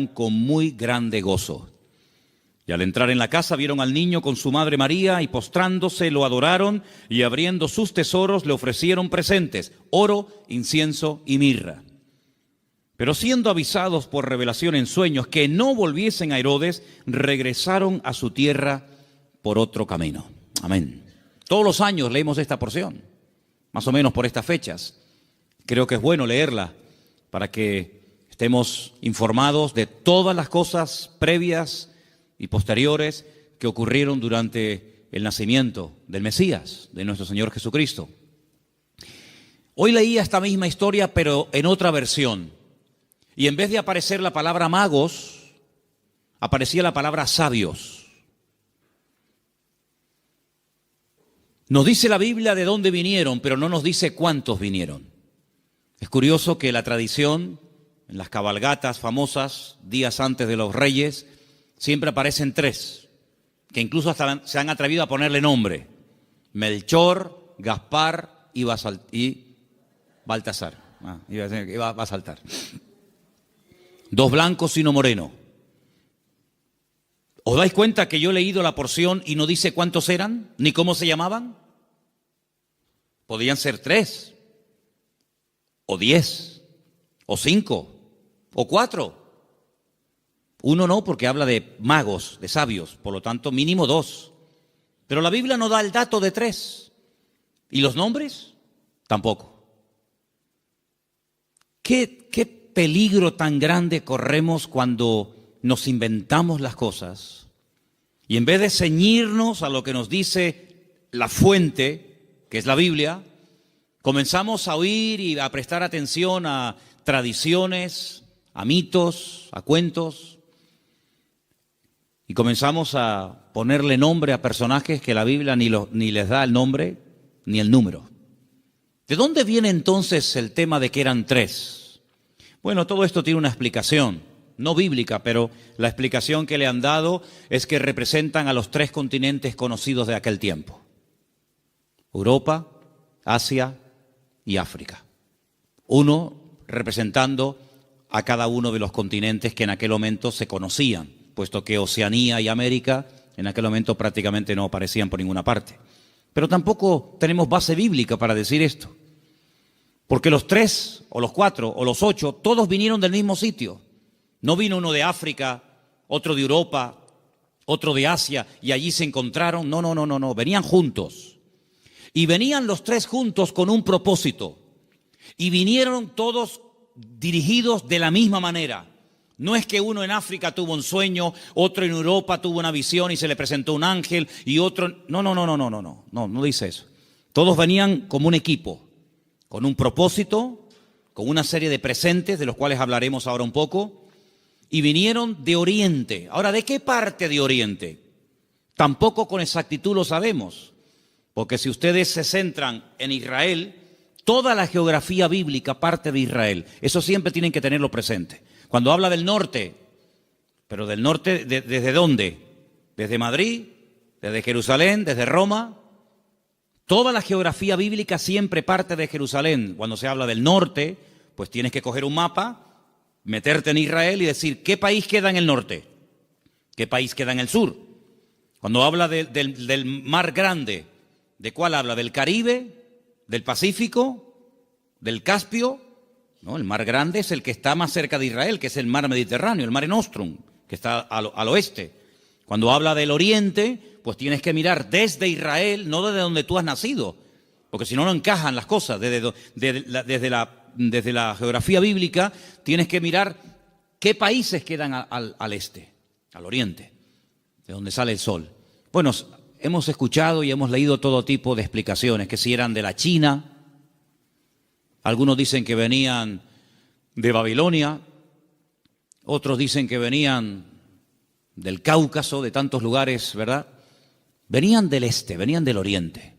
con muy grande gozo. Y al entrar en la casa vieron al niño con su madre María y postrándose lo adoraron y abriendo sus tesoros le ofrecieron presentes, oro, incienso y mirra. Pero siendo avisados por revelación en sueños que no volviesen a Herodes, regresaron a su tierra por otro camino. Amén. Todos los años leemos esta porción, más o menos por estas fechas. Creo que es bueno leerla para que estemos informados de todas las cosas previas y posteriores que ocurrieron durante el nacimiento del Mesías, de nuestro Señor Jesucristo. Hoy leía esta misma historia, pero en otra versión. Y en vez de aparecer la palabra magos, aparecía la palabra sabios. Nos dice la Biblia de dónde vinieron, pero no nos dice cuántos vinieron. Es curioso que la tradición, en las cabalgatas famosas, días antes de los reyes, siempre aparecen tres, que incluso hasta se han atrevido a ponerle nombre: Melchor, Gaspar y Baltasar. Va a saltar. Dos blancos y uno moreno. ¿Os dais cuenta que yo he leído la porción y no dice cuántos eran, ni cómo se llamaban? Podían ser 3, o 10, o 5, o 4. Uno no, porque habla de magos, de sabios, por lo tanto mínimo 2. Pero la Biblia no da el dato de 3. ¿Y los nombres? Tampoco. ¿Qué peligro tan grande corremos cuando nos inventamos las cosas y en vez de ceñirnos a lo que nos dice la fuente, que es la Biblia, comenzamos a oír y a prestar atención a tradiciones, a mitos, a cuentos, y comenzamos a ponerle nombre a personajes que la Biblia ni les da el nombre ni el número? ¿De dónde viene entonces el tema de que eran 3? Bueno, todo esto tiene una explicación, no bíblica, pero la explicación que le han dado es que representan a los 3 continentes conocidos de aquel tiempo: Europa, Asia y África. Uno representando a cada uno de los continentes que en aquel momento se conocían, puesto que Oceanía y América en aquel momento prácticamente no aparecían por ninguna parte. Pero tampoco tenemos base bíblica para decir esto, porque los 3, o los 4, o los 8, todos vinieron del mismo sitio. No vino uno de África, otro de Europa, otro de Asia, y allí se encontraron. No, venían juntos. Y venían los 3 juntos con un propósito. Y vinieron todos dirigidos de la misma manera. No es que uno en África tuvo un sueño, otro en Europa tuvo una visión y se le presentó un ángel, y otro... No dice eso. Todos venían como un equipo, con un propósito, con una serie de presentes, de los cuales hablaremos ahora un poco, y vinieron de Oriente. Ahora, ¿de qué parte de Oriente? Tampoco con exactitud lo sabemos, porque si ustedes se centran en Israel, toda la geografía bíblica parte de Israel. Eso siempre tienen que tenerlo presente. Cuando habla del norte, pero del norte, ¿desde dónde? ¿Desde Madrid? ¿Desde Jerusalén? ¿Desde Roma? Toda la geografía bíblica siempre parte de Jerusalén. Cuando se habla del norte, pues tienes que coger un mapa, meterte en Israel y decir, ¿qué país queda en el norte? ¿Qué país queda en el sur? Cuando habla del mar grande, ¿de cuál habla? ¿Del Caribe? ¿Del Pacífico? ¿Del Caspio? No, el mar grande es el que está más cerca de Israel, que es el mar Mediterráneo, el Mare Nostrum, que está al oeste. Cuando habla del oriente, pues tienes que mirar desde Israel, no desde donde tú has nacido, porque si no, no encajan las cosas. Desde la geografía bíblica tienes que mirar qué países quedan al este, al oriente, de donde sale el sol. Bueno, hemos escuchado y hemos leído todo tipo de explicaciones, que si eran de la China, algunos dicen que venían de Babilonia, otros dicen que venían del Cáucaso, de tantos lugares, ¿verdad? Venían del este, venían del oriente.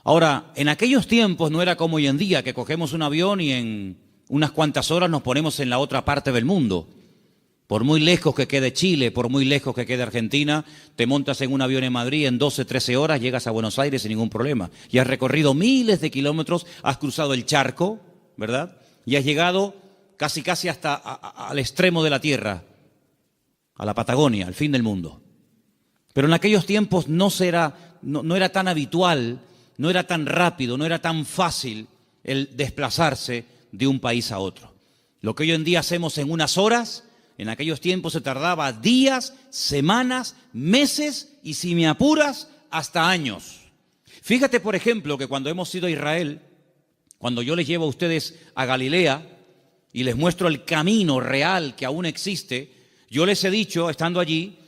Ahora, en aquellos tiempos no era como hoy en día, que cogemos un avión y en unas cuantas horas nos ponemos en la otra parte del mundo. Por muy lejos que quede Chile, por muy lejos que quede Argentina, te montas en un avión en Madrid, en 12, 13 horas llegas a Buenos Aires sin ningún problema. Y has recorrido miles de kilómetros, has cruzado el charco, ¿verdad? Y has llegado casi hasta al extremo de la tierra, a la Patagonia, al fin del mundo. Pero en aquellos tiempos no era tan habitual, no era tan rápido, no era tan fácil el desplazarse de un país a otro. Lo que hoy en día hacemos en unas horas, en aquellos tiempos se tardaba días, semanas, meses y, si me apuras, hasta años. Fíjate, por ejemplo, que cuando hemos ido a Israel, cuando yo les llevo a ustedes a Galilea y les muestro el camino real que aún existe, yo les he dicho, estando allí,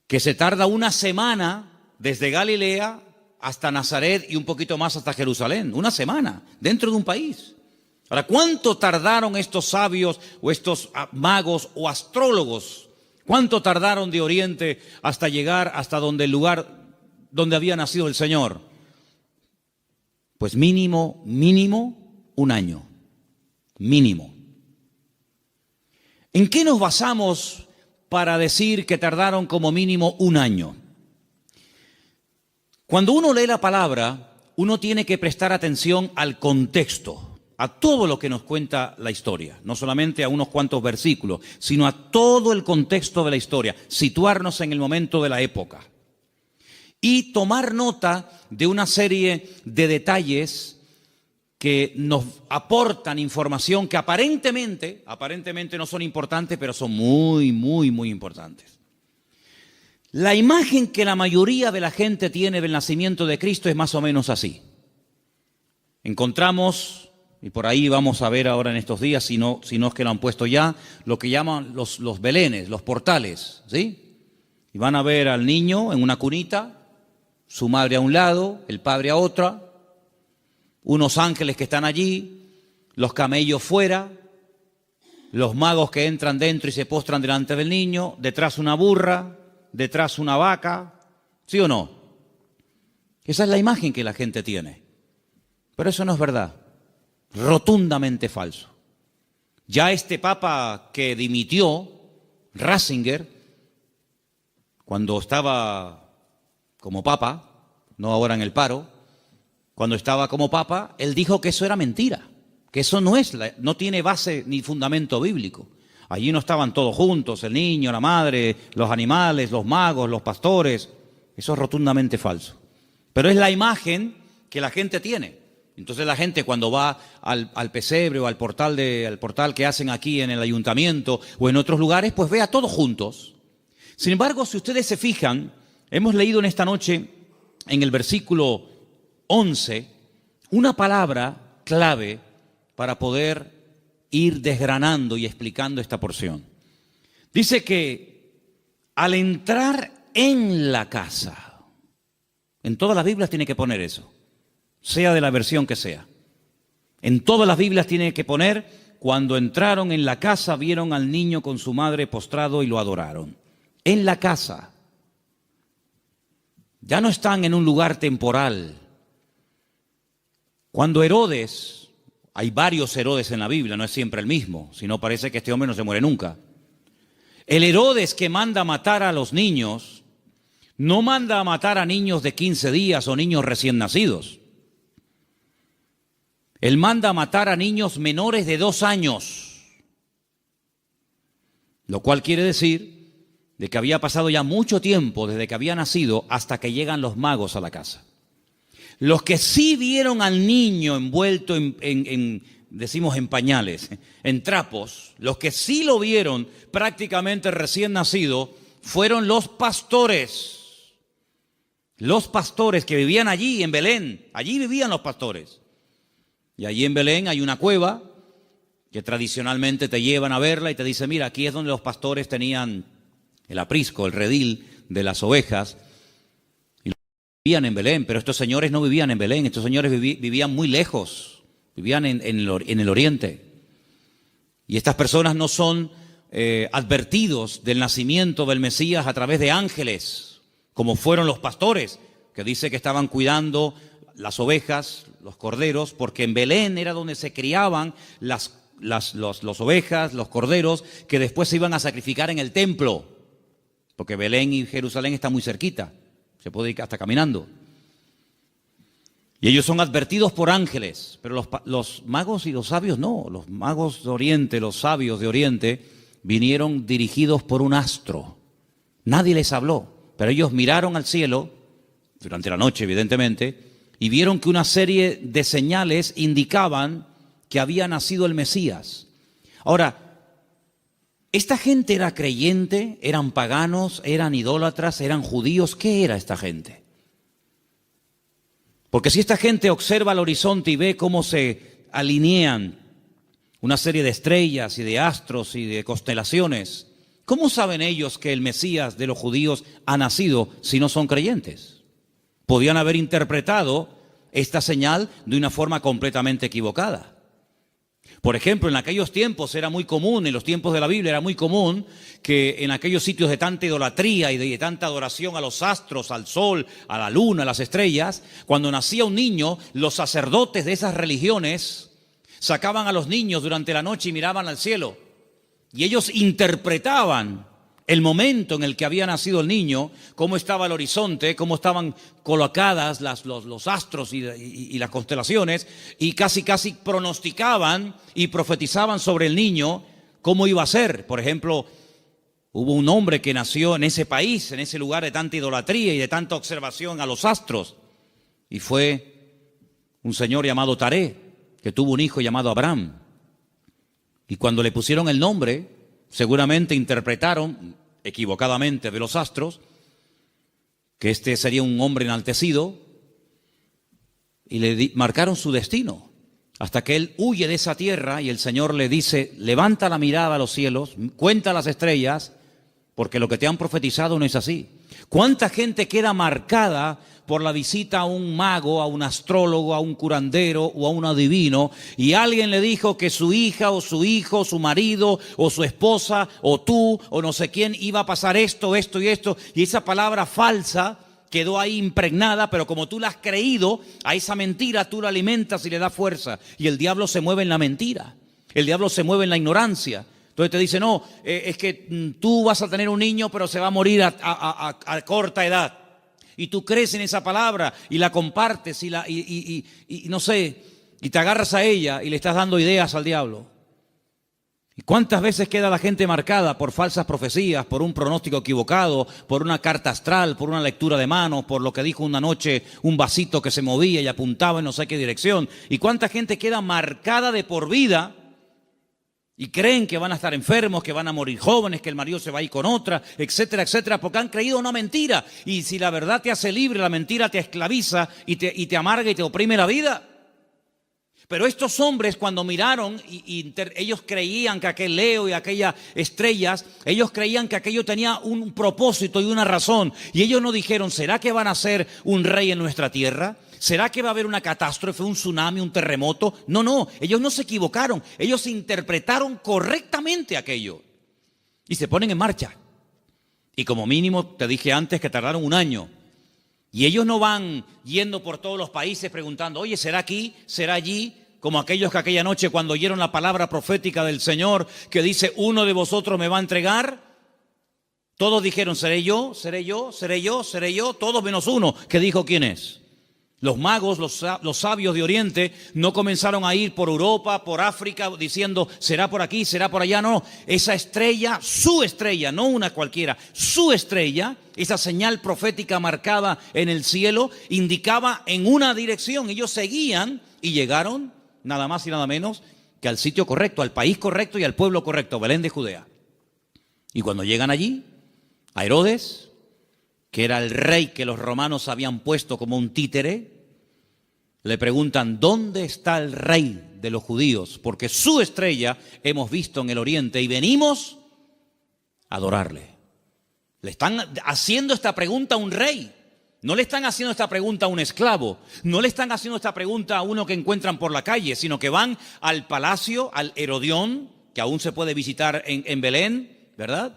que se tarda una semana desde Galilea hasta Nazaret y un poquito más hasta Jerusalén. Una semana, dentro de un país. Ahora, ¿cuánto tardaron estos sabios o estos magos o astrólogos? ¿Cuánto tardaron de Oriente hasta llegar hasta donde el lugar donde había nacido el Señor? Pues mínimo un año. Mínimo. ¿En qué nos basamos para decir que tardaron como mínimo un año? Cuando uno lee la palabra, uno tiene que prestar atención al contexto, a todo lo que nos cuenta la historia, no solamente a unos cuantos versículos, sino a todo el contexto de la historia, situarnos en el momento de la época y tomar nota de una serie de detalles que nos aportan información que aparentemente no son importantes, pero son muy importantes. La imagen que la mayoría de la gente tiene del nacimiento de Cristo es más o menos así. Encontramos, y por ahí vamos a ver ahora en estos días, si no es que lo han puesto ya, lo que llaman los belenes, los portales, ¿sí? Y van a ver al niño en una cunita, su madre a un lado, el padre a otra, unos ángeles que están allí, los camellos fuera, los magos que entran dentro y se postran delante del niño, detrás una burra, detrás una vaca, ¿sí o no? Esa es la imagen que la gente tiene. Pero eso no es verdad, rotundamente falso. Ya este papa que dimitió, Ratzinger, cuando estaba como papa, no ahora en el paro, cuando estaba como papa, él dijo que eso era mentira, que eso no tiene base ni fundamento bíblico. Allí no estaban todos juntos, el niño, la madre, los animales, los magos, los pastores. Eso es rotundamente falso. Pero es la imagen que la gente tiene. Entonces la gente cuando va al pesebre o al portal que hacen aquí en el ayuntamiento o en otros lugares, pues ve a todos juntos. Sin embargo, si ustedes se fijan, hemos leído en esta noche en el versículo 11, una palabra clave para poder ir desgranando y explicando esta porción. Dice que al entrar en la casa, en todas las Biblias tiene que poner eso, sea de la versión que sea. En todas las Biblias tiene que poner, cuando entraron en la casa, vieron al niño con su madre postrado y lo adoraron. En la casa. Ya no están en un lugar temporal. Cuando Herodes, hay varios Herodes en la Biblia, no es siempre el mismo, sino parece que este hombre no se muere nunca. El Herodes que manda a matar a los niños, no manda a matar a niños de 15 días o niños recién nacidos. Él manda a matar a niños menores de 2 años, lo cual quiere decir de que había pasado ya mucho tiempo desde que había nacido hasta que llegan los magos a la casa. Los que sí vieron al niño envuelto decimos en pañales, en trapos, los que sí lo vieron prácticamente recién nacido, fueron los pastores. Los pastores que vivían allí en Belén, allí vivían los pastores. Y allí en Belén hay una cueva que tradicionalmente te llevan a verla y te dicen, mira, aquí es donde los pastores tenían el aprisco, el redil de las ovejas. Vivían en Belén, pero estos señores no vivían en Belén, estos señores vivían muy lejos, vivían en el oriente. Y estas personas no son advertidos del nacimiento del Mesías a través de ángeles, como fueron los pastores, que dice que estaban cuidando las ovejas, los corderos, porque en Belén era donde se criaban las ovejas, los corderos, que después se iban a sacrificar en el templo, porque Belén y Jerusalén están muy cerquita. Se puede ir hasta caminando. Y ellos son advertidos por ángeles, pero los magos y los sabios no. Los magos de Oriente, los sabios de Oriente, vinieron dirigidos por un astro. Nadie les habló, pero ellos miraron al cielo, durante la noche evidentemente, y vieron que una serie de señales indicaban que había nacido el Mesías. Ahora, ¿esta gente era creyente? ¿Eran paganos? ¿Eran idólatras? ¿Eran judíos? ¿Qué era esta gente? Porque si esta gente observa el horizonte y ve cómo se alinean una serie de estrellas y de astros y de constelaciones, ¿cómo saben ellos que el Mesías de los judíos ha nacido si no son creyentes? Podían haber interpretado esta señal de una forma completamente equivocada. Por ejemplo, en aquellos tiempos era muy común, en los tiempos de la Biblia era muy común que en aquellos sitios de tanta idolatría y de tanta adoración a los astros, al sol, a la luna, a las estrellas, cuando nacía un niño, los sacerdotes de esas religiones sacaban a los niños durante la noche y miraban al cielo. Y ellos interpretaban el momento en el que había nacido el niño, cómo estaba el horizonte, cómo estaban colocadas los astros y las constelaciones, y casi pronosticaban y profetizaban sobre el niño cómo iba a ser. Por ejemplo, hubo un hombre que nació en ese país, en ese lugar de tanta idolatría y de tanta observación a los astros, y fue un señor llamado Taré, que tuvo un hijo llamado Abraham. Y cuando le pusieron el nombre, seguramente interpretaron equivocadamente de los astros que este sería un hombre enaltecido y le marcaron su destino hasta que él huye de esa tierra y el Señor le dice: levanta la mirada a los cielos, cuenta las estrellas, porque lo que te han profetizado no es así. ¿Cuánta gente queda marcada por la visita a un mago, a un astrólogo, a un curandero o a un adivino, y alguien le dijo que su hija o su hijo, su marido o su esposa o tú o no sé quién iba a pasar esto, esto y esto, y esa palabra falsa quedó ahí impregnada, pero como tú la has creído, a esa mentira tú la alimentas y le das fuerza, y el diablo se mueve en la mentira, el diablo se mueve en la ignorancia. Entonces te dice: no, es que tú vas a tener un niño pero se va a morir a corta edad. Y tú crees en esa palabra y la compartes y no sé, y te agarras a ella y le estás dando ideas al diablo. ¿Y cuántas veces queda la gente marcada por falsas profecías, por un pronóstico equivocado, por una carta astral, por una lectura de manos, por lo que dijo una noche un vasito que se movía y apuntaba en no sé qué dirección? ¿Y cuánta gente queda marcada de por vida? Y creen que van a estar enfermos, que van a morir jóvenes, que el marido se va a ir con otra, etcétera, etcétera, porque han creído una mentira. Y si la verdad te hace libre, la mentira te esclaviza y te amarga y te oprime la vida. Pero estos hombres, cuando miraron ellos creían que aquel Leo y aquellas estrellas, ellos creían que aquello tenía un propósito y una razón. Y ellos no dijeron: ¿será que van a ser un rey en nuestra tierra? ¿Será que va a haber una catástrofe, un tsunami, un terremoto? No, ellos no se equivocaron. Ellos interpretaron correctamente aquello y se ponen en marcha. Y como mínimo, te dije antes que tardaron un año. Y ellos no van yendo por todos los países preguntando: oye, ¿será aquí? ¿Será allí? Como aquellos que aquella noche, cuando oyeron la palabra profética del Señor que dice: uno de vosotros me va a entregar, todos dijeron: seré yo, seré yo, seré yo, seré yo, todos menos uno que dijo quién es. Los magos, los sabios de Oriente no comenzaron a ir por Europa, por África, diciendo: será por aquí, será por allá. No, esa estrella, su estrella, no una cualquiera, su estrella, esa señal profética marcada en el cielo, indicaba en una dirección. Ellos seguían y llegaron nada más y nada menos que al sitio correcto, al país correcto y al pueblo correcto, Belén de Judea. Y cuando llegan allí, a Herodes, que era el rey que los romanos habían puesto como un títere, le preguntan: ¿dónde está el rey de los judíos? Porque su estrella hemos visto en el oriente y venimos a adorarle. Le están haciendo esta pregunta a un rey. No le están haciendo esta pregunta a un esclavo. No le están haciendo esta pregunta a uno que encuentran por la calle, sino que van al palacio, al Herodión, que aún se puede visitar en Belén, ¿verdad?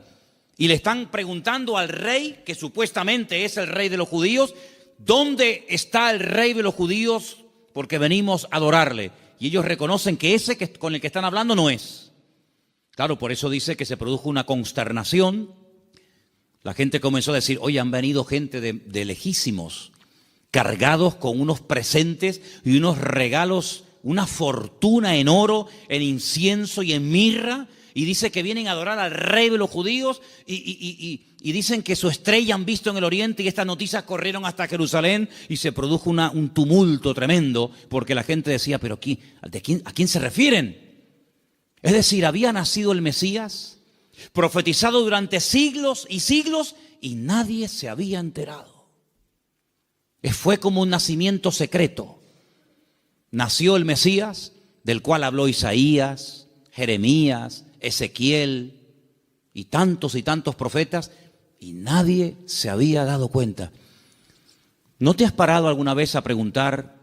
Y le están preguntando al rey, que supuestamente es el rey de los judíos: ¿dónde está el rey de los judíos? Porque venimos a adorarle. Y ellos reconocen que ese con el que están hablando no es. Claro, por eso dice que se produjo una consternación. La gente comenzó a decir: oye, han venido gente de lejísimos cargados con unos presentes y unos regalos, una fortuna en oro, en incienso y en mirra, y dice que vienen a adorar al rey de los judíos y dicen que su estrella han visto en el oriente, y estas noticias corrieron hasta Jerusalén y se produjo un tumulto tremendo porque la gente decía, pero ¿a quién se refieren? Es decir, había nacido el Mesías, profetizado durante siglos y siglos, y nadie se había enterado. Fue como un nacimiento secreto. Nació el Mesías, del cual habló Isaías, Jeremías, Ezequiel y tantos profetas, y nadie se había dado cuenta. ¿No te has parado alguna vez a preguntar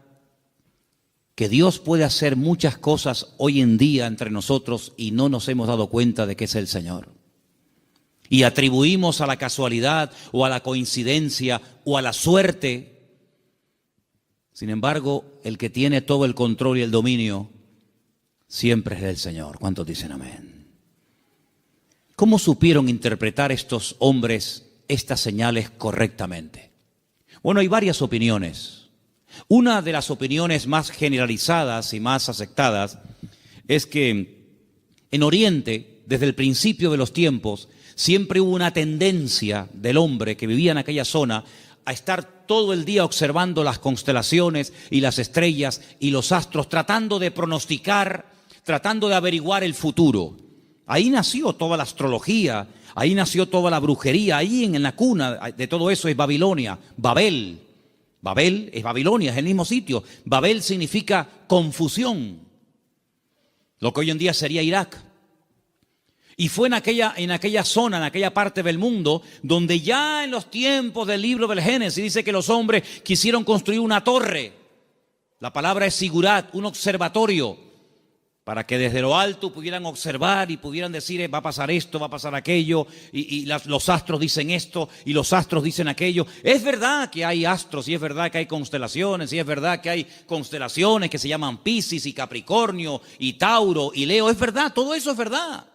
que Dios puede hacer muchas cosas hoy en día entre nosotros y no nos hemos dado cuenta de que es el Señor? Y atribuimos a la casualidad o a la coincidencia o a la suerte. Sin embargo, el que tiene todo el control y el dominio siempre es el Señor. ¿Cuántos dicen amén? ¿Cómo supieron interpretar estos hombres estas señales correctamente? Bueno, hay varias opiniones. Una de las opiniones más generalizadas y más aceptadas es que en Oriente, desde el principio de los tiempos, siempre hubo una tendencia del hombre que vivía en aquella zona a estar todo el día observando las constelaciones y las estrellas y los astros, tratando de pronosticar, tratando de averiguar el futuro. Ahí nació toda la astrología, ahí nació toda la brujería, ahí en la cuna de todo eso es Babilonia, Babel. Babel es Babilonia, es el mismo sitio. Babel significa confusión, lo que hoy en día sería Irak. Y fue en aquella zona, en aquella parte del mundo, donde ya en los tiempos del libro del Génesis dice que los hombres quisieron construir una torre. La palabra es sigurat, un observatorio, para que desde lo alto pudieran observar y pudieran decir, va a pasar esto, va a pasar aquello, y los astros dicen esto y los astros dicen aquello. Es verdad que hay astros, y es verdad que hay constelaciones, y es verdad que hay constelaciones que se llaman Piscis y Capricornio y Tauro y Leo. Es verdad, todo eso es verdad.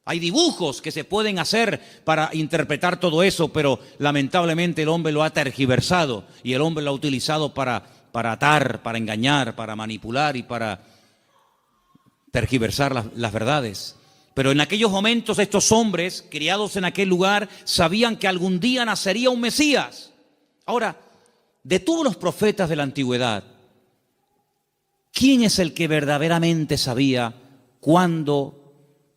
Hay dibujos que se pueden hacer para interpretar todo eso, pero lamentablemente el hombre lo ha tergiversado y el hombre lo ha utilizado para atar, para engañar, para manipular y para tergiversar las verdades. Pero en aquellos momentos estos hombres, criados en aquel lugar, sabían que algún día nacería un Mesías. Ahora, de todos los profetas de la antigüedad, ¿quién es el que verdaderamente sabía cuándo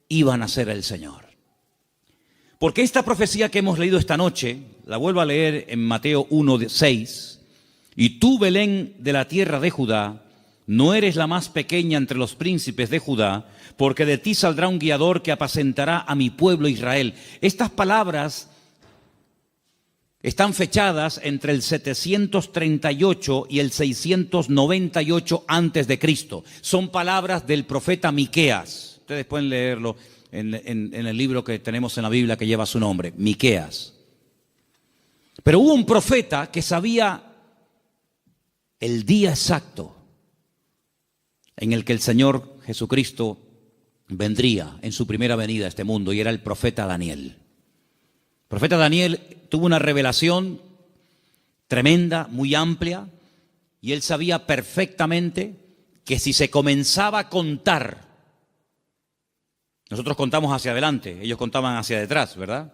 iba a nacer el Señor? Porque esta profecía que hemos leído esta noche, la vuelvo a leer en Mateo 1:6, y tú, Belén de la tierra de Judá, no eres la más pequeña entre los príncipes de Judá, porque de ti saldrá un guiador que apacentará a mi pueblo Israel. Estas palabras están fechadas entre el 738 y el 698 antes de Cristo. Son palabras del profeta Miqueas. Ustedes pueden leerlo en el libro que tenemos en la Biblia que lleva su nombre, Miqueas. Pero hubo un profeta que sabía el día exacto en el que el Señor Jesucristo vendría en su primera venida a este mundo, y era el profeta Daniel. El profeta Daniel tuvo una revelación tremenda, muy amplia, y él sabía perfectamente que si se comenzaba a contar, nosotros contamos hacia adelante, ellos contaban hacia detrás, ¿verdad?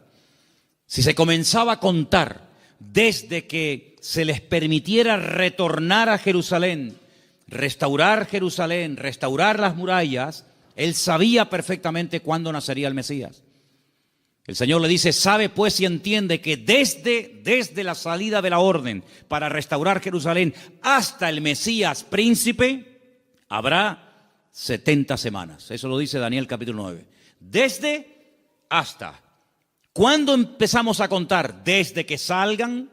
Si se comenzaba a contar desde que se les permitiera retornar a Jerusalén, restaurar las murallas, él sabía perfectamente cuándo nacería el Mesías. El Señor le dice, sabe pues y entiende que desde la salida de la orden para restaurar Jerusalén hasta el Mesías príncipe, habrá 70 semanas. Eso lo dice Daniel capítulo 9. Desde hasta. ¿Cuándo empezamos a contar? Desde que salgan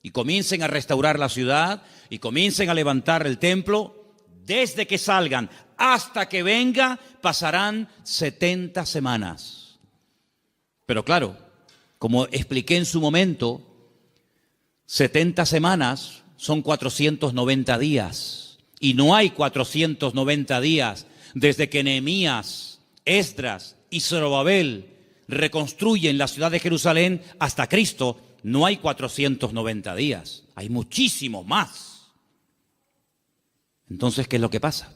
y comiencen a restaurar la ciudad y comiencen a levantar el templo. Desde que salgan hasta que venga pasarán 70 semanas. Pero claro, como expliqué en su momento, 70 semanas son 490 días. Y no hay 490 días desde que Nehemías, Esdras y Zorobabel reconstruyen la ciudad de Jerusalén hasta Cristo. no hay 490 días, hay muchísimos más. Entonces, ¿qué es lo que pasa?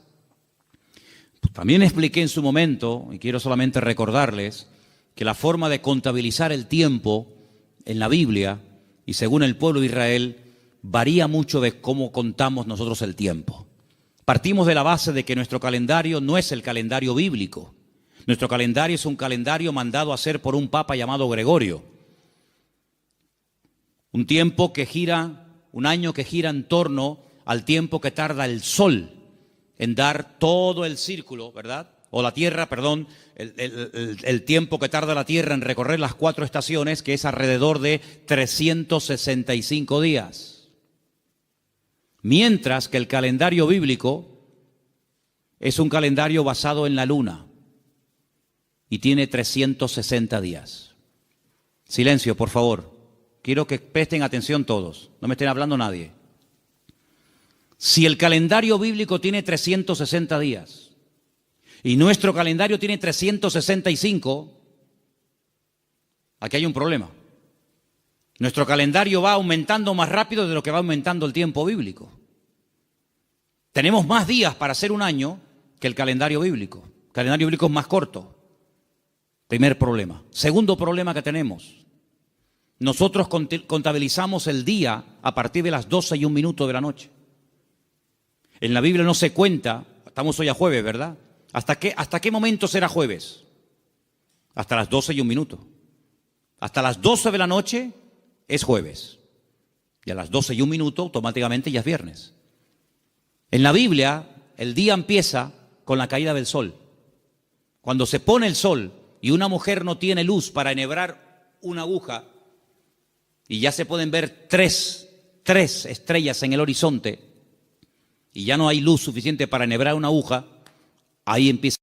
También expliqué en su momento, y quiero solamente recordarles, que la forma de contabilizar el tiempo en la Biblia y según el pueblo de Israel varía mucho de cómo contamos nosotros el tiempo. Partimos de la base de que nuestro calendario no es el calendario bíblico. Nuestro calendario es un calendario mandado a hacer por un papa llamado Gregorio. Un tiempo que gira, un año que gira en torno al tiempo que tarda el sol en dar todo el círculo, ¿verdad? O la Tierra, perdón, el tiempo que tarda la Tierra en recorrer las 4 estaciones, que es alrededor de 365 días. Mientras que el calendario bíblico es un calendario basado en la luna y tiene 360 días. Silencio, por favor. Quiero que presten atención todos, no me estén hablando nadie. Si el calendario bíblico tiene 360 días y nuestro calendario tiene 365, aquí hay un problema. Nuestro calendario va aumentando más rápido de lo que va aumentando el tiempo bíblico. Tenemos más días para hacer un año que el calendario bíblico. El calendario bíblico es más corto. Primer problema. Segundo problema que tenemos. Nosotros contabilizamos el día a partir de las 12:01 de la noche. En la Biblia no se cuenta, estamos hoy a jueves, ¿verdad? ¿Hasta qué momento será jueves? Hasta las 12:01. Hasta las 12 de la noche es jueves. Y a las 12:01 automáticamente ya es viernes. En la Biblia, el día empieza con la caída del sol. Cuando se pone el sol y una mujer no tiene luz para enhebrar una aguja y ya se pueden ver tres estrellas en el horizonte y ya no hay luz suficiente para enhebrar una aguja, ahí empieza.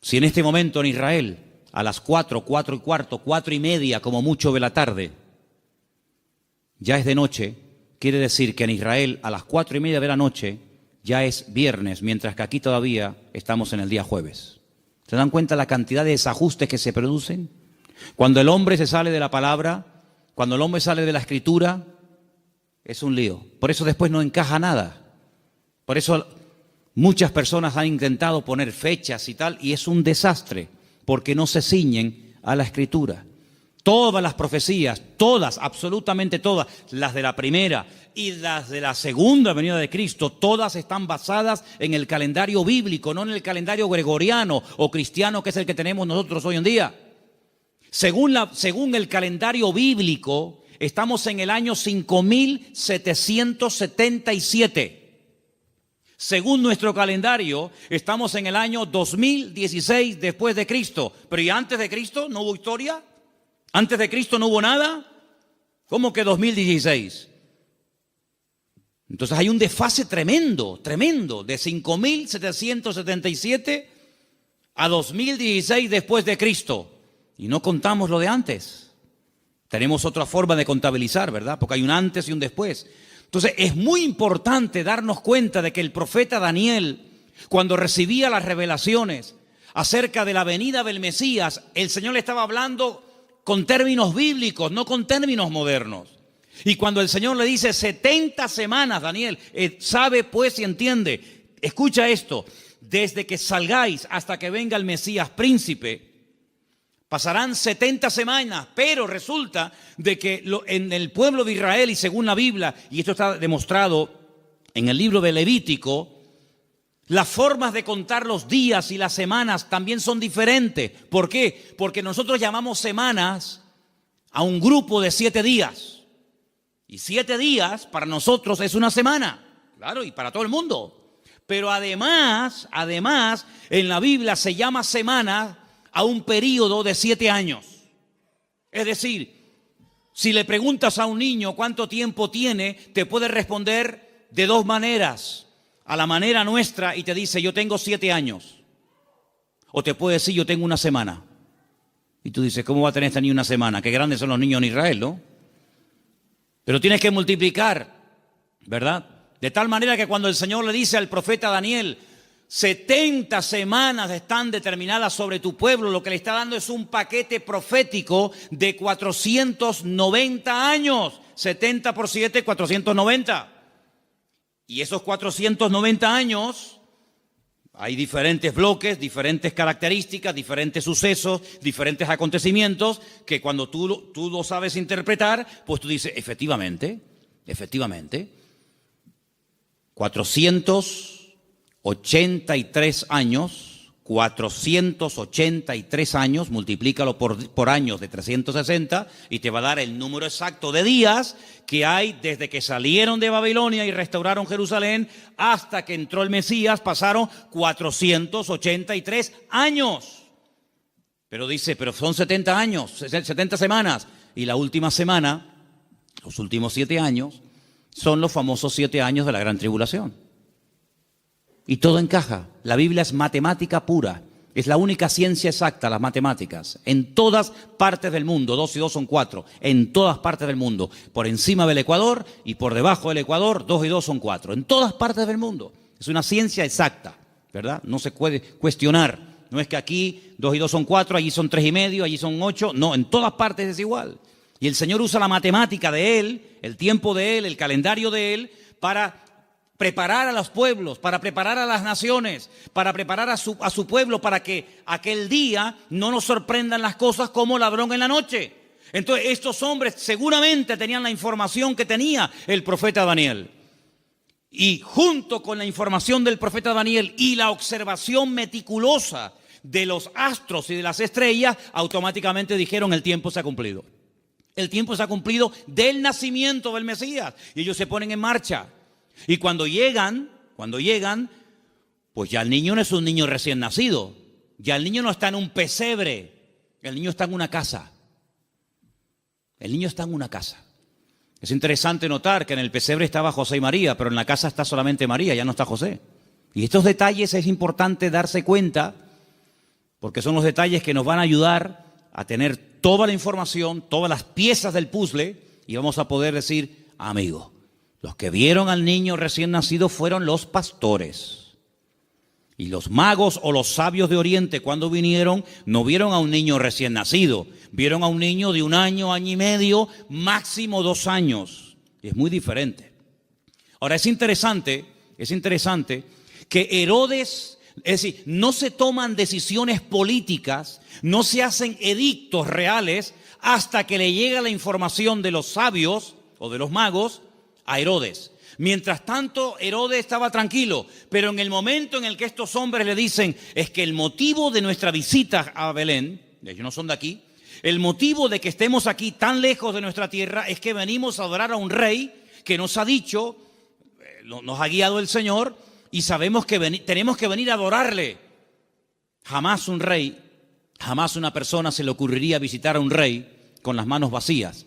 Si en este momento en Israel, a las 4, 4:15, 4:30, como mucho de la tarde, ya es de noche, quiere decir que en Israel a las 4:30 de la noche ya es viernes, mientras que aquí todavía estamos en el día jueves. ¿Se dan cuenta la cantidad de desajustes que se producen? Cuando el hombre se sale de la palabra, cuando el hombre sale de la escritura, es un lío. Por eso después no encaja nada. Por eso muchas personas han intentado poner fechas y tal, y es un desastre, porque no se ciñen a la escritura. Todas las profecías, todas, absolutamente todas, las de la primera y las de la segunda venida de Cristo, todas están basadas en el calendario bíblico, no en el calendario gregoriano o cristiano, que es el que tenemos nosotros hoy en día. Según el calendario bíblico, estamos en el año 5777. Según nuestro calendario, estamos en el año 2016 después de Cristo. Pero ¿y antes de Cristo no hubo historia? ¿Antes de Cristo no hubo nada? ¿Cómo que 2016? Entonces hay un desfase tremendo, de 5777 a 2016 después de Cristo. Y no contamos lo de antes. Tenemos otra forma de contabilizar, ¿verdad? Porque hay un antes y un después. Entonces es muy importante darnos cuenta de que el profeta Daniel, cuando recibía las revelaciones acerca de la venida del Mesías, el Señor le estaba hablando con términos bíblicos, no con términos modernos. Y cuando el Señor le dice 70 semanas, Daniel, sabe pues y entiende, escucha esto, desde que salgáis hasta que venga el Mesías príncipe, pasarán 70 semanas, pero resulta de que en el pueblo de Israel y según la Biblia, y esto está demostrado en el libro de Levítico, las formas de contar los días y las semanas también son diferentes. ¿Por qué? Porque nosotros llamamos semanas a un grupo de 7 días. Y 7 días para nosotros es una semana. Claro, y para todo el mundo. Pero además, en la Biblia se llama semana a un periodo de 7 años. Es decir, si le preguntas a un niño cuánto tiempo tiene, te puede responder de 2 maneras. A la manera nuestra y te dice, yo tengo 7 años. O te puede decir, yo tengo una semana. Y tú dices, ¿cómo va a tener esta niña una semana? Qué grandes son los niños en Israel, ¿no? Pero tienes que multiplicar, ¿verdad? De tal manera que cuando el Señor le dice al profeta Daniel, 70 semanas están determinadas sobre tu pueblo. Lo que le está dando es un paquete profético de 490 años. 70 por 7, 490. Y esos 490 años, hay diferentes bloques, diferentes características, diferentes sucesos, diferentes acontecimientos, que cuando tú lo sabes interpretar, pues tú dices, efectivamente, 483 años, multiplícalo por años de 360 y te va a dar el número exacto de días que hay desde que salieron de Babilonia y restauraron Jerusalén hasta que entró el Mesías. Pasaron 483 años. Pero dice, pero son 70 años, 70 semanas. Y la última semana, los últimos 7 años, son los famosos 7 años de la gran tribulación. Y todo encaja. La Biblia es matemática pura. Es la única ciencia exacta, las matemáticas. En todas partes del mundo, 2 y 2 son 4. En todas partes del mundo. Por encima del Ecuador y por debajo del Ecuador, 2 y 2 son 4. En todas partes del mundo. Es una ciencia exacta, ¿verdad? No se puede cuestionar. No es que aquí 2 y 2 son 4, allí son 3 y medio, allí son 8. No, en todas partes es igual. Y el Señor usa la matemática de Él, el tiempo de Él, el calendario de Él, para preparar a los pueblos, para preparar a las naciones, para preparar a su pueblo, para que aquel día no nos sorprendan las cosas como ladrón en la noche. Entonces estos hombres seguramente tenían la información que tenía el profeta Daniel. Y junto con la información del profeta Daniel y la observación meticulosa de los astros y de las estrellas, automáticamente dijeron: el tiempo se ha cumplido. El tiempo se ha cumplido del nacimiento del Mesías. Y ellos se ponen en marcha. Y cuando llegan, pues ya el niño no es un niño recién nacido. Ya el niño no está en un pesebre. El niño está en una casa. El niño está en una casa. Es interesante notar que en el pesebre estaba José y María, pero en la casa está solamente María, ya no está José. Y estos detalles es importante darse cuenta, porque son los detalles que nos van a ayudar a tener toda la información, todas las piezas del puzzle, y vamos a poder decir: amigo, los que vieron al niño recién nacido fueron los pastores. Y los magos o los sabios de Oriente, cuando vinieron, no vieron a un niño recién nacido. Vieron a un niño de 1 año, año y medio, máximo 2 años. Y es muy diferente. Ahora, es interesante que Herodes, es decir, no se toman decisiones políticas, no se hacen edictos reales hasta que le llega la información de los sabios o de los magos a Herodes. Mientras tanto, Herodes estaba tranquilo, pero en el momento en el que estos hombres le dicen: es que el motivo de nuestra visita a Belén, ellos no son de aquí, el motivo de que estemos aquí tan lejos de nuestra tierra es que venimos a adorar a un rey que nos ha dicho, nos ha guiado el Señor, y sabemos que tenemos que venir a adorarle. Jamás un rey, jamás una persona se le ocurriría visitar a un rey con las manos vacías,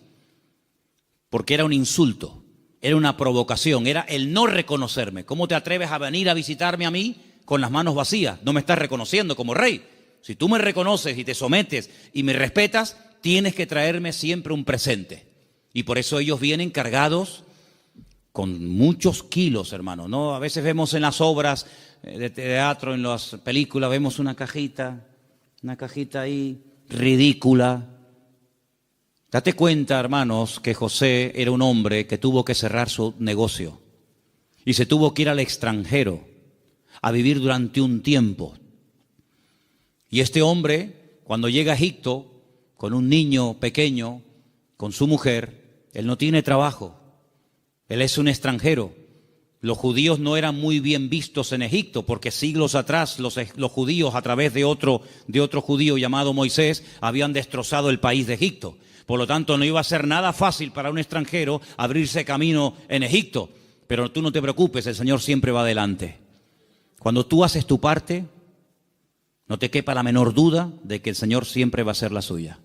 porque era un insulto. Era una provocación, era el no reconocerme. ¿Cómo te atreves a venir a visitarme a mí con las manos vacías? No me estás reconociendo como rey. Si tú me reconoces y te sometes y me respetas, tienes que traerme siempre un presente. Y por eso ellos vienen cargados con muchos kilos, hermano, ¿no? A veces vemos en las obras de teatro, en las películas, vemos una cajita ahí ridícula. Date cuenta, hermanos, que José era un hombre que tuvo que cerrar su negocio y se tuvo que ir al extranjero a vivir durante un tiempo. Y este hombre, cuando llega a Egipto con un niño pequeño, con su mujer, él no tiene trabajo. Él es un extranjero. Los judíos no eran muy bien vistos en Egipto porque siglos atrás los judíos, a través de otro judío llamado Moisés, habían destrozado el país de Egipto. Por lo tanto, no iba a ser nada fácil para un extranjero abrirse camino en Egipto. Pero tú no te preocupes, el Señor siempre va adelante. Cuando tú haces tu parte, no te quepa la menor duda de que el Señor siempre va a hacer la suya.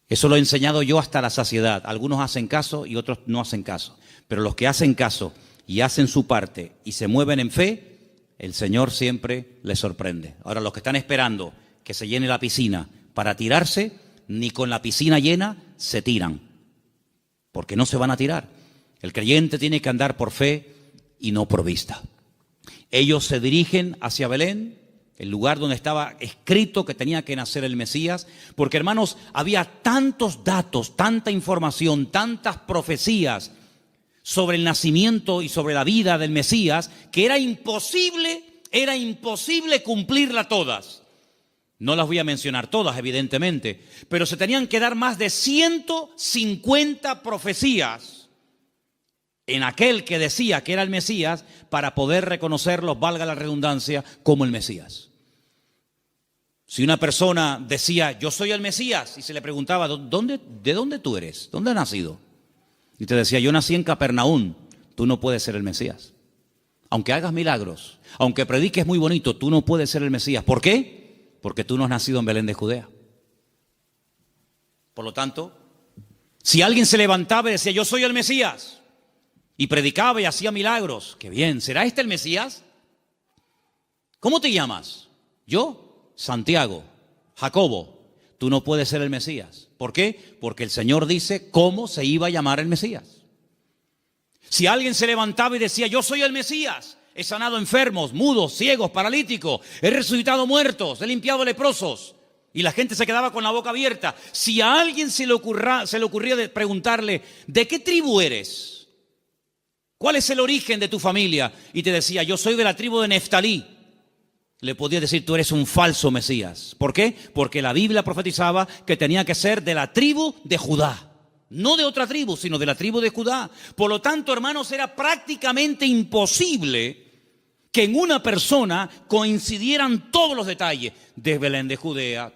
Eso lo he enseñado yo hasta la saciedad. Algunos hacen caso y otros no hacen caso. Pero los que hacen caso y hacen su parte y se mueven en fe, el Señor siempre les sorprende. Ahora, los que están esperando que se llene la piscina para tirarse, ni con la piscina llena se tiran, porque no se van a tirar. El creyente tiene que andar por fe y no por vista. Ellos se dirigen hacia Belén, el lugar donde estaba escrito que tenía que nacer el Mesías, porque, hermanos, había tantos datos, tanta información, tantas profecías sobre el nacimiento y sobre la vida del Mesías, que era imposible cumplirla todas. No las voy a mencionar todas, evidentemente, pero se tenían que dar más de 150 profecías en aquel que decía que era el Mesías para poder reconocerlo, valga la redundancia, como el Mesías. Si una persona decía, yo soy el Mesías, y se le preguntaba, ¿de dónde tú eres? ¿Dónde has nacido? Y te decía, yo nací en Capernaum, tú no puedes ser el Mesías. Aunque hagas milagros, aunque prediques muy bonito, tú no puedes ser el Mesías. ¿Por qué? Porque tú no has nacido en Belén de Judea. Por lo tanto, si alguien se levantaba y decía, yo soy el Mesías, y predicaba y hacía milagros, qué bien, ¿será este el Mesías? ¿Cómo te llamas? Yo, Santiago, Jacobo, tú no puedes ser el Mesías. ¿Por qué? Porque el Señor dice cómo se iba a llamar el Mesías. Si alguien se levantaba y decía, yo soy el Mesías, he sanado enfermos, mudos, ciegos, paralíticos, he resucitado muertos, he limpiado leprosos, y la gente se quedaba con la boca abierta. Si a alguien se le ocurría preguntarle, ¿de qué tribu eres? ¿Cuál es el origen de tu familia? Y te decía, yo soy de la tribu de Neftalí. Le podía decir, tú eres un falso Mesías. ¿Por qué? Porque la Biblia profetizaba que tenía que ser de la tribu de Judá. No de otra tribu, sino de la tribu de Judá. Por lo tanto, hermanos, era prácticamente imposible que en una persona coincidieran todos los detalles de Belén de Judea,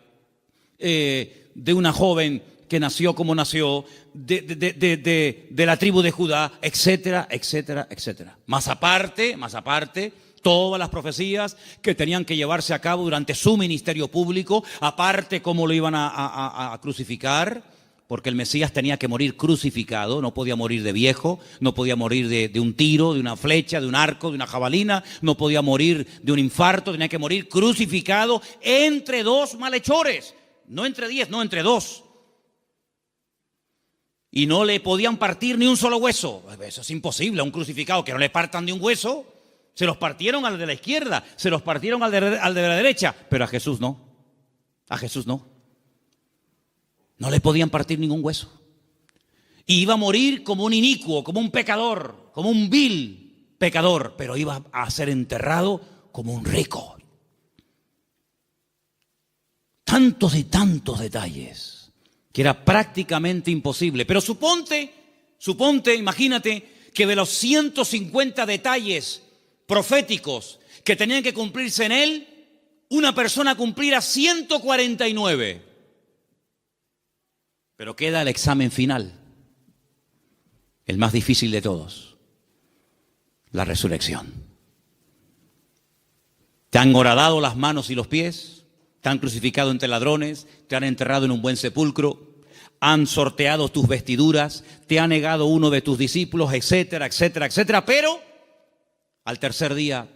de una joven que nació como nació, de la tribu de Judá, etcétera, etcétera, etcétera. Más aparte, todas las profecías que tenían que llevarse a cabo durante su ministerio público, aparte cómo lo iban a crucificar, porque el Mesías tenía que morir crucificado, no podía morir de viejo, no podía morir de un tiro, de una flecha, de un arco, de una jabalina, no podía morir de un infarto, tenía que morir crucificado entre dos malhechores, no entre 10, no entre 2. Y no le podían partir ni un solo hueso. Eso es imposible, a un crucificado que no le partan ni un hueso. Se los partieron al de la izquierda, se los partieron al de la derecha, pero a Jesús no. A Jesús no. No le podían partir ningún hueso. Y iba a morir como un inicuo, como un pecador, como un vil pecador, pero iba a ser enterrado como un rico. Tantos y tantos detalles que era prácticamente imposible. Pero suponte, imagínate que de los 150 detalles proféticos que tenían que cumplirse en él, una persona cumpliera 149. Pero queda el examen final, el más difícil de todos, la resurrección. Te han horadado las manos y los pies, te han crucificado entre ladrones, te han enterrado en un buen sepulcro, han sorteado tus vestiduras, te ha negado uno de tus discípulos, etcétera, etcétera, etcétera, pero al tercer día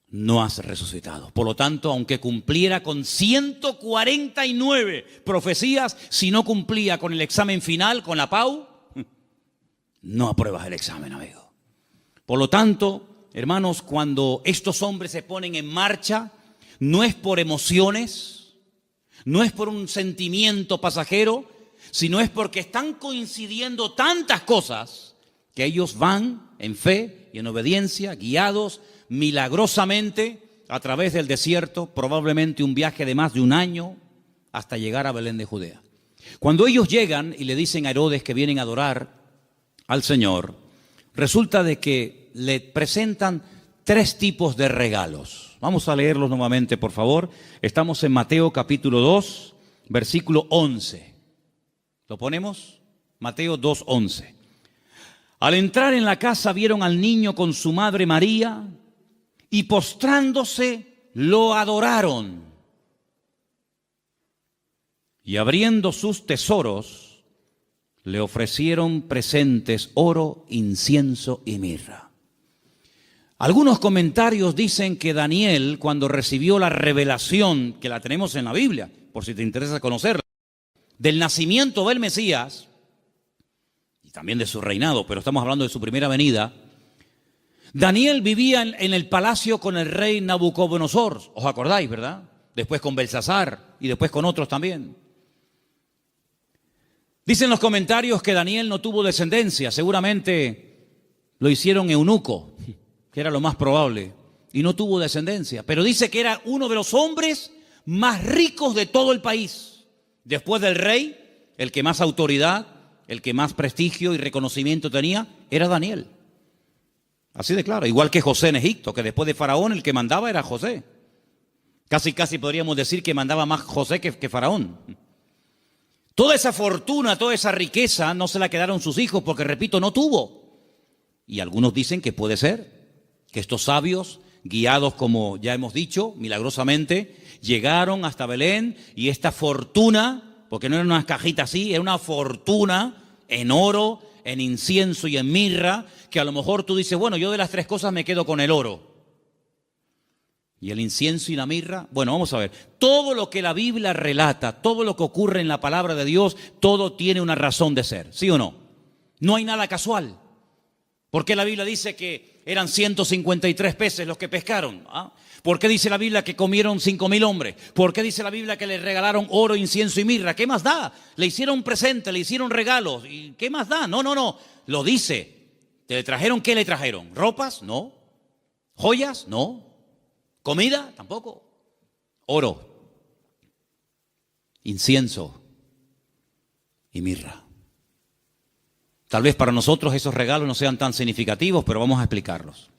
no has resucitado. Por lo tanto, aunque cumpliera con 149 profecías, si no cumplía con el examen final, con la PAU, no apruebas el examen, amigo. Por lo tanto, hermanos, cuando estos hombres se ponen en marcha, no es por emociones, no es por un sentimiento pasajero, sino es porque están coincidiendo tantas cosas que ellos van en fe y en obediencia, guiados milagrosamente a través del desierto, probablemente un viaje de más de un año hasta llegar a Belén de Judea. Cuando ellos llegan y le dicen a Herodes que vienen a adorar al Señor, resulta de que le presentan 3 tipos de regalos. Vamos a leerlos nuevamente, por favor. Estamos en Mateo capítulo 2, versículo 11. ¿Lo ponemos? Mateo 2, 11. Al entrar en la casa vieron al niño con su madre María y postrándose lo adoraron. Y abriendo sus tesoros le ofrecieron presentes, oro, incienso y mirra. Algunos comentarios dicen que Daniel, cuando recibió la revelación, que la tenemos en la Biblia, por si te interesa conocerla, del nacimiento del Mesías, y también de su reinado, pero estamos hablando de su primera venida, Daniel vivía en el palacio con el rey Nabucodonosor, ¿os acordáis, verdad? Después con Belsasar y después con otros también. Dicen los comentarios que Daniel no tuvo descendencia, seguramente lo hicieron eunuco, que era lo más probable, y no tuvo descendencia. Pero dice que era uno de los hombres más ricos de todo el país. Después del rey, el que más autoridad, el que más prestigio y reconocimiento tenía, era Daniel. Así de claro, igual que José en Egipto, que después de Faraón el que mandaba era José. Casi podríamos decir que mandaba más José que Faraón. Toda esa fortuna, toda esa riqueza no se la quedaron sus hijos porque, repito, no tuvo. Y algunos dicen que puede ser que estos sabios, guiados como ya hemos dicho, milagrosamente, llegaron hasta Belén y esta fortuna, porque no era una cajita así, era una fortuna en oro, en incienso y en mirra, que a lo mejor tú dices, bueno, yo de las tres cosas me quedo con el oro. Y el incienso y la mirra, bueno, vamos a ver, todo lo que la Biblia relata, todo lo que ocurre en la palabra de Dios, todo tiene una razón de ser, ¿sí o no? No hay nada casual. ¿Por qué la Biblia dice que eran 153 peces los que pescaron? ¿Ah? ¿Por qué dice la Biblia que comieron 5.000 hombres? ¿Por qué dice la Biblia que le regalaron oro, incienso y mirra? ¿Qué más da? Le hicieron presentes, le hicieron regalos. ¿Y qué más da? No. Lo dice. ¿Te le trajeron? ¿Qué le trajeron? ¿Ropas? No. ¿Joyas? No. ¿Comida? Tampoco. Oro, incienso y mirra. Tal vez para nosotros esos regalos no sean tan significativos, pero vamos a explicarlos.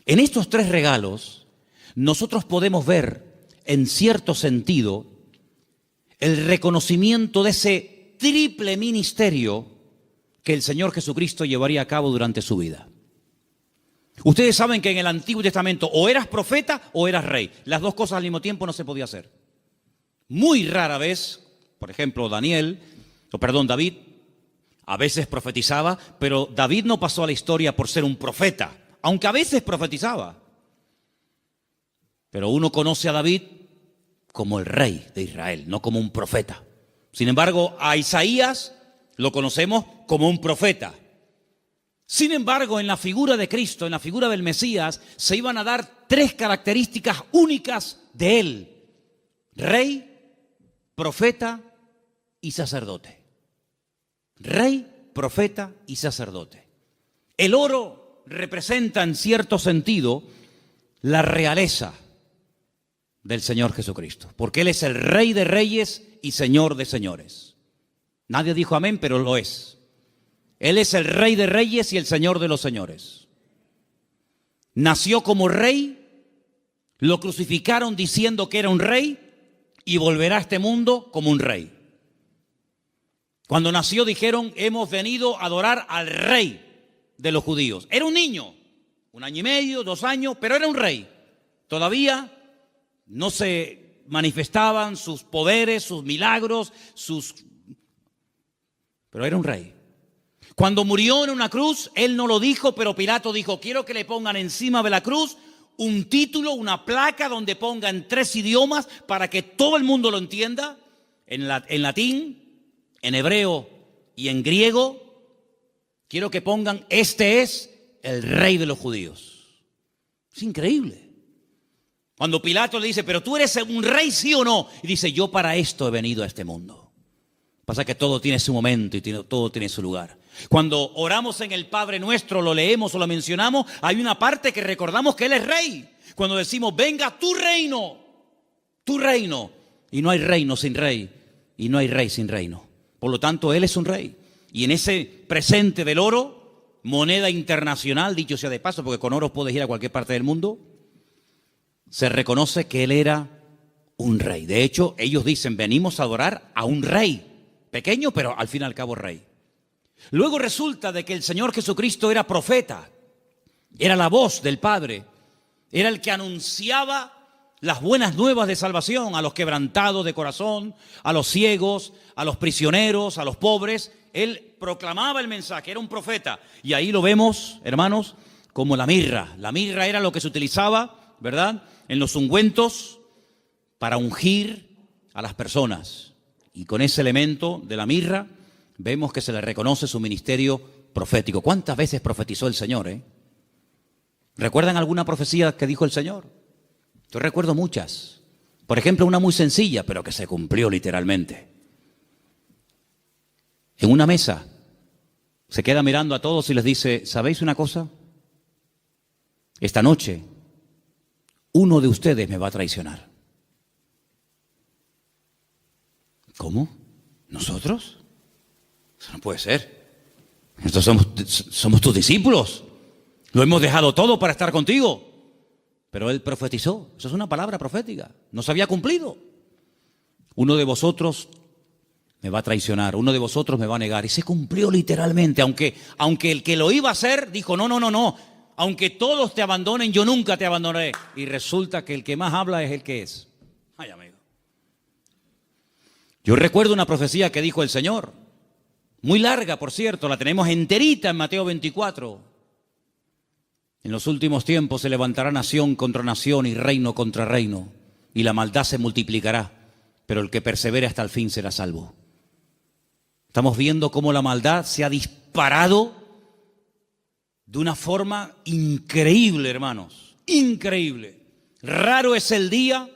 En estos tres regalos, nosotros podemos ver, en cierto sentido, el reconocimiento de ese triple ministerio que el Señor Jesucristo llevaría a cabo durante su vida. Ustedes saben que en el Antiguo Testamento o eras profeta o eras rey. Las dos cosas al mismo tiempo no se podía hacer. Muy rara vez, por ejemplo, David, a veces profetizaba, pero David no pasó a la historia por ser un profeta, aunque a veces profetizaba. Pero uno conoce a David como el rey de Israel, no como un profeta. Sin embargo, a Isaías lo conocemos como un profeta. Sin embargo, en la figura de Cristo, en la figura del Mesías, se iban a dar tres características únicas de él: rey, profeta y sacerdote. Rey, profeta y sacerdote. El oro representa en cierto sentido la realeza del Señor Jesucristo, porque Él es el Rey de reyes y Señor de señores. Nadie dijo amén, pero lo es. Él es el Rey de reyes y el Señor de los señores. Nació como rey, lo crucificaron diciendo que era un rey y volverá a este mundo como un rey. Cuando nació dijeron, hemos venido a adorar al rey de los judíos. Era un niño, 1 año y medio, 2 años, pero era un rey. Todavía no se manifestaban sus poderes, sus milagros, pero era un rey. Cuando murió en una cruz, él no lo dijo, pero Pilato dijo, quiero que le pongan encima de la cruz un título, una placa donde ponga en 3 idiomas para que todo el mundo lo entienda, en latín, en hebreo y en griego. Quiero que pongan, este es el rey de los judíos. Es increíble. Cuando Pilato le dice, pero tú eres un rey, ¿sí o no? Y dice, yo para esto he venido a este mundo. Pasa que todo tiene su momento y todo tiene su lugar. Cuando oramos en el Padre Nuestro, lo leemos o lo mencionamos, hay una parte que recordamos que Él es rey. Cuando decimos, venga tu reino, y no hay reino sin rey, y no hay rey sin reino. Por lo tanto, Él es un rey. Y en ese presente del oro, moneda internacional, dicho sea de paso, porque con oro puedes ir a cualquier parte del mundo, se reconoce que Él era un rey. De hecho, ellos dicen, venimos a adorar a un rey, pequeño, pero al fin y al cabo rey. Luego resulta de que el Señor Jesucristo era profeta, era la voz del Padre, era el que anunciaba las buenas nuevas de salvación a los quebrantados de corazón, a los ciegos, a los prisioneros, a los pobres. Él proclamaba el mensaje, era un profeta. Y ahí lo vemos, hermanos, como la mirra. La mirra era lo que se utilizaba, ¿verdad?, en los ungüentos para ungir a las personas. Y con ese elemento de la mirra vemos que se le reconoce su ministerio profético. ¿Cuántas veces profetizó el Señor? ¿Recuerdan alguna profecía que dijo el Señor? Yo recuerdo muchas. Por ejemplo, una muy sencilla, pero que se cumplió literalmente. En una mesa se queda mirando a todos y les dice, ¿sabéis una cosa? Esta noche uno de ustedes me va a traicionar. ¿Cómo? ¿Nosotros? Eso no puede ser. Nosotros somos tus discípulos. Lo hemos dejado todo para estar contigo. Pero él profetizó. Eso es una palabra profética. No se había cumplido. Uno de vosotros me va a traicionar. Uno de vosotros me va a negar. Y se cumplió literalmente. Aunque el que lo iba a hacer dijo, no. Aunque todos te abandonen, yo nunca te abandonaré. Y resulta que el que más habla es el que es. Ay, amigo. Yo recuerdo una profecía que dijo el Señor. Muy larga, por cierto. La tenemos enterita en Mateo 24. En los últimos tiempos se levantará nación contra nación y reino contra reino, y la maldad se multiplicará, pero el que persevere hasta el fin será salvo. Estamos viendo cómo la maldad se ha disparado de una forma increíble, hermanos, increíble. Raro es el día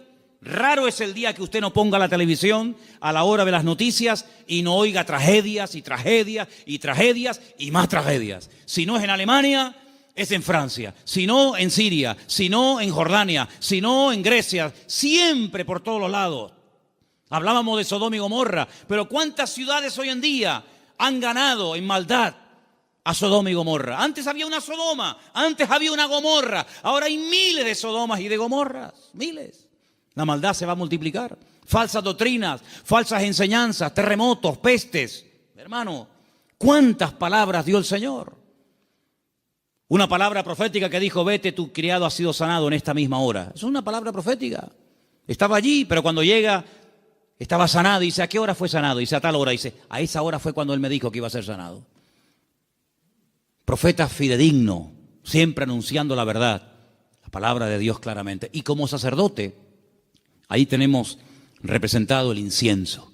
que usted no ponga la televisión a la hora de las noticias y no oiga tragedias y tragedias y tragedias y más tragedias. Si no es en Alemania, es en Francia, si no en Siria, si no en Jordania, si no en Grecia, siempre por todos los lados. Hablábamos de Sodoma y Gomorra, pero ¿cuántas ciudades hoy en día han ganado en maldad a Sodoma y Gomorra? Antes había una Sodoma, antes había una Gomorra, ahora hay miles de Sodomas y de Gomorras, miles. La maldad se va a multiplicar. Falsas doctrinas, falsas enseñanzas, terremotos, pestes. Hermano, ¿cuántas palabras dio el Señor? Una palabra profética que dijo, vete, tu criado ha sido sanado en esta misma hora. Es una palabra profética. Estaba allí, pero cuando llega, estaba sanado. Dice, ¿a qué hora fue sanado? Dice, a tal hora. Dice, a esa hora fue cuando él me dijo que iba a ser sanado. Profeta fidedigno, siempre anunciando la verdad, la palabra de Dios claramente. Y como sacerdote, ahí tenemos representado el incienso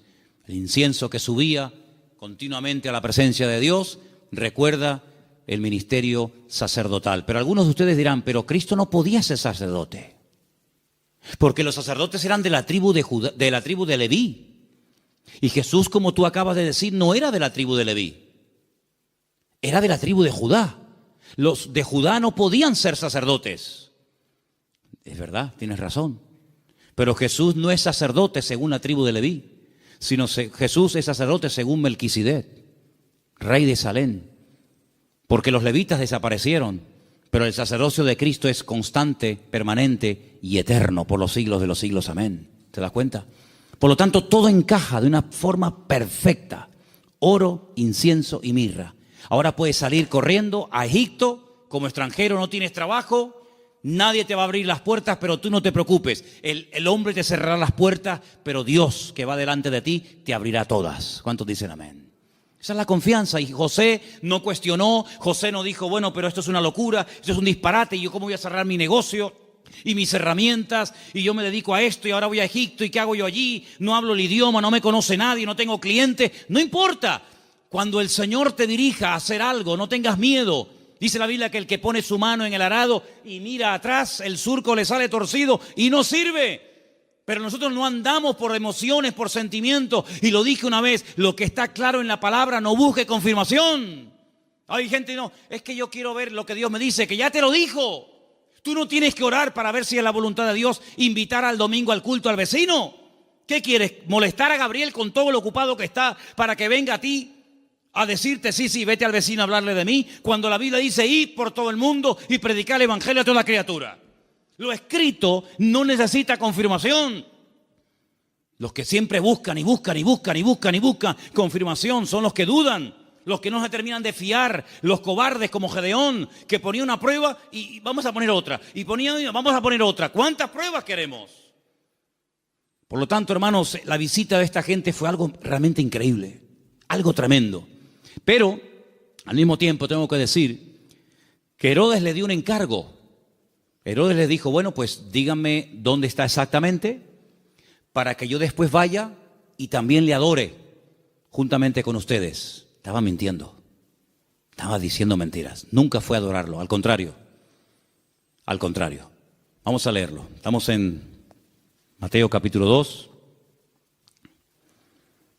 que subía continuamente a la presencia de Dios, recuerda el ministerio sacerdotal. Pero algunos de ustedes dirán, pero Cristo no podía ser sacerdote, porque los sacerdotes eran de la tribu de Judá, de la tribu de Leví. Y Jesús, como tú acabas de decir, no era de la tribu de Leví, era de la tribu de Judá. Los de Judá no podían ser sacerdotes. Es verdad, tienes razón. Pero Jesús no es sacerdote según la tribu de Leví, sino Jesús es sacerdote según Melquisedec, rey de Salem. Porque los levitas desaparecieron, pero el sacerdocio de Cristo es constante, permanente y eterno por los siglos de los siglos. Amén. ¿Te das cuenta? Por lo tanto, todo encaja de una forma perfecta. Oro, incienso y mirra. Ahora puedes salir corriendo a Egipto como extranjero, no tienes trabajo, nadie te va a abrir las puertas, pero tú no te preocupes. El hombre te cerrará las puertas, pero Dios que va delante de ti te abrirá todas. ¿Cuántos dicen amén? Esa es la confianza. Y José no cuestionó, José no dijo, bueno, pero esto es una locura, esto es un disparate, y yo cómo voy a cerrar mi negocio y mis herramientas, y yo me dedico a esto y ahora voy a Egipto, y qué hago yo allí, no hablo el idioma, no me conoce nadie, no tengo clientes. No importa, cuando el Señor te dirija a hacer algo, no tengas miedo. Dice la Biblia que el que pone su mano en el arado y mira atrás, el surco le sale torcido y no sirve. Pero nosotros no andamos por emociones, por sentimientos. Y lo dije una vez, lo que está claro en la palabra, no busque confirmación. Hay gente, no, es que yo quiero ver lo que Dios me dice, que ya te lo dijo. Tú no tienes que orar para ver si es la voluntad de Dios invitar al domingo al culto al vecino. ¿Qué quieres? ¿Molestar a Gabriel con todo lo ocupado que está para que venga a ti a decirte, sí, vete al vecino a hablarle de mí? Cuando la Biblia dice, id por todo el mundo y predicar el evangelio a toda criatura. Lo escrito no necesita confirmación. Los que siempre buscan confirmación son los que dudan, los que no se terminan de fiar, los cobardes como Gedeón, que ponía una prueba y vamos a poner otra, vamos a poner otra. ¿Cuántas pruebas queremos? Por lo tanto, hermanos, la visita de esta gente fue algo realmente increíble, algo tremendo. Pero, al mismo tiempo, tengo que decir que Herodes le dio un encargo. Herodes les dijo, bueno, pues díganme dónde está exactamente para que yo después vaya y también le adore juntamente con ustedes. Estaba mintiendo, estaba diciendo mentiras. Nunca fue a adorarlo, al contrario. Al contrario. Vamos a leerlo. Estamos en Mateo capítulo 2.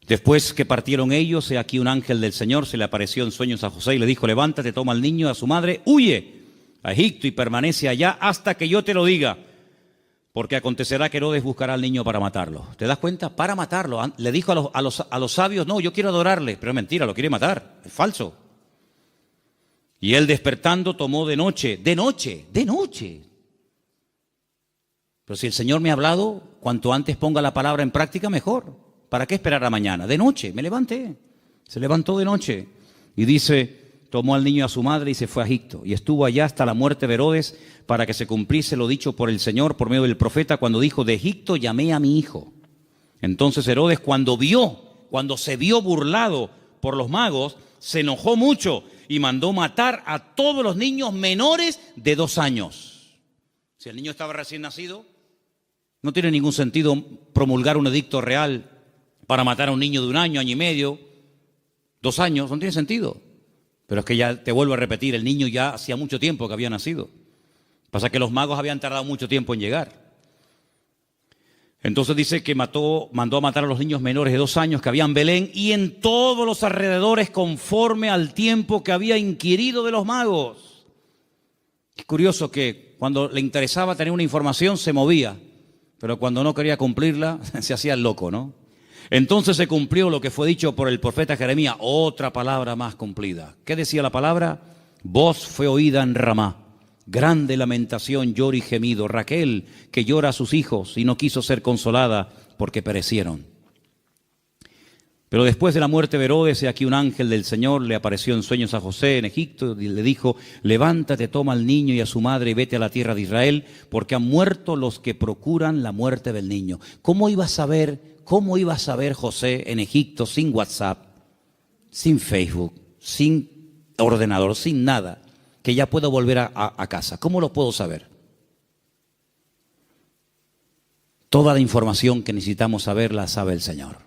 Después que partieron ellos, he aquí un ángel del Señor se le apareció en sueños a José y le dijo: levántate, toma al niño y a su madre, huye a Egipto y permanece allá hasta que yo te lo diga, porque acontecerá que Herodes buscará al niño para matarlo. ¿Te das cuenta? Para matarlo. Le dijo a los sabios: no, yo quiero adorarle, pero es mentira, lo quiere matar, es falso. Y él despertando tomó de noche. Pero si el Señor me ha hablado, cuanto antes ponga la palabra en práctica, mejor. ¿Para qué esperar a mañana? De noche, me levanté. Se levantó de noche. Y dice, tomó al niño y a su madre y se fue a Egipto. Y estuvo allá hasta la muerte de Herodes, para que se cumpliese lo dicho por el Señor por medio del profeta, cuando dijo: de Egipto llamé a mi hijo. Entonces Herodes, cuando se vio burlado por los magos, se enojó mucho y mandó matar a todos los niños menores de 2 años. Si el niño estaba recién nacido, no tiene ningún sentido promulgar un edicto real para matar a un niño de 1 año, año y medio, 2 años, no tiene sentido. Pero es que ya te vuelvo a repetir, el niño ya hacía mucho tiempo que había nacido. Pasa que los magos habían tardado mucho tiempo en llegar. Entonces dice que mandó a matar a los niños menores de 2 años que había en Belén y en todos los alrededores, conforme al tiempo que había inquirido de los magos. Es curioso que cuando le interesaba tener una información se movía, pero cuando no quería cumplirla se hacía el loco, ¿no? Entonces se cumplió lo que fue dicho por el profeta Jeremías, otra palabra más cumplida. ¿Qué decía la palabra? Voz fue oída en Ramá, grande lamentación, lloro y gemido. Raquel, que llora a sus hijos y no quiso ser consolada porque perecieron. Pero después de la muerte de Herodes, he aquí un ángel del Señor le apareció en sueños a José en Egipto y le dijo: levántate, toma al niño y a su madre y vete a la tierra de Israel, porque han muerto los que procuran la muerte del niño. ¿Cómo iba a saber José en Egipto sin WhatsApp, sin Facebook, sin ordenador, sin nada, que ya puedo volver a casa? ¿Cómo lo puedo saber? Toda la información que necesitamos saber la sabe el Señor.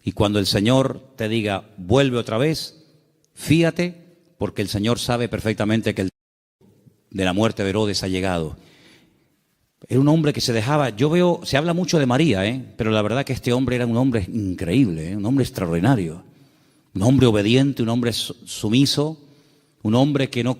Y cuando el Señor te diga, vuelve otra vez, fíate, porque el Señor sabe perfectamente que el tiempo de la muerte de Herodes ha llegado. Era un hombre que se dejaba, se habla mucho de María, pero la verdad que este hombre era un hombre increíble, un hombre extraordinario, un hombre obediente, un hombre sumiso, un hombre que no